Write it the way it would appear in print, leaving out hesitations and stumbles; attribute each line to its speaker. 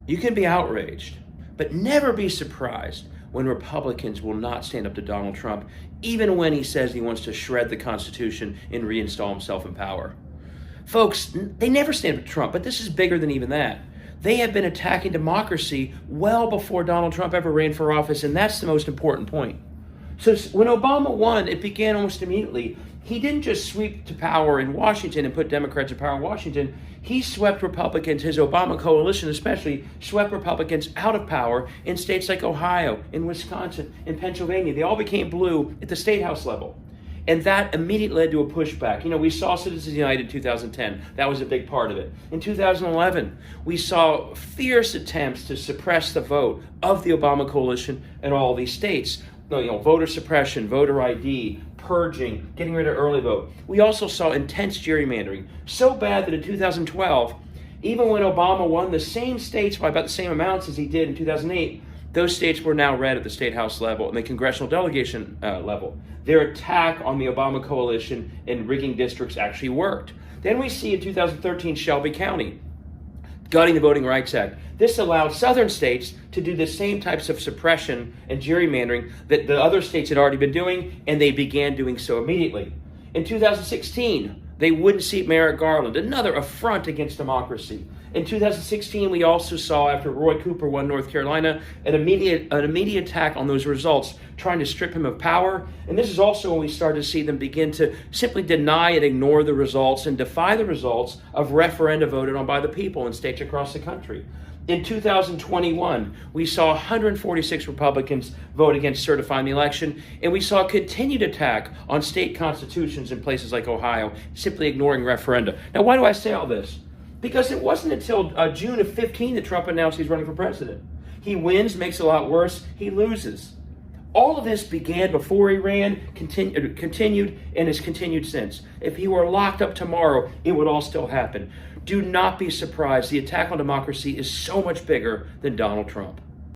Speaker 1: You can be outraged, but never be surprised when Republicans will not stand up to Donald Trump, even when he says he wants to shred the Constitution and reinstall himself in power. Folks, they never stand up to Trump, but this is bigger than even that. They have been attacking democracy well before Donald Trump ever ran for office, and that's the most important point. So when Obama won, it began almost immediately. He didn't just sweep to power in Washington and put Democrats in power in Washington. He swept Republicans, his Obama coalition especially, swept Republicans out of power in states like Ohio, in Wisconsin, in Pennsylvania. They all became blue at the state house level. And that immediately led to a pushback. We saw Citizens United in 2010. That was a big part of it. In 2011, we saw fierce attempts to suppress the vote of the Obama coalition in all these states. Voter suppression, voter ID, purging, getting rid of early vote. We also saw intense gerrymandering, so bad that in 2012, even when Obama won the same states by about the same amounts as he did in 2008, those states were now red at the state house level and the congressional delegation level. Their attack on the Obama coalition and rigging districts actually worked. Then we see in 2013 Shelby County gutting the Voting Rights Act. This allowed southern states to do the same types of suppression and gerrymandering that the other states had already been doing, and they began doing so immediately. In 2016, they wouldn't seat Merrick Garland, another affront against democracy. In 2016, we also saw, after Roy Cooper won North Carolina, an immediate attack on those results, trying to strip him of power. And this is also when we started to see them begin to simply deny and ignore the results and defy the results of referenda voted on by the people in states across the country. In 2021, we saw 146 Republicans vote against certifying the election, and we saw a continued attack on state constitutions in places like Ohio, simply ignoring referenda. Now, why do I say all this? Because it wasn't until June of 15 that Trump announced he's running for president. He wins, makes it a lot worse, he loses. All of this began before he ran, continued, and has continued since. If he were locked up tomorrow, it would all still happen. Do not be surprised. The attack on democracy is so much bigger than Donald Trump.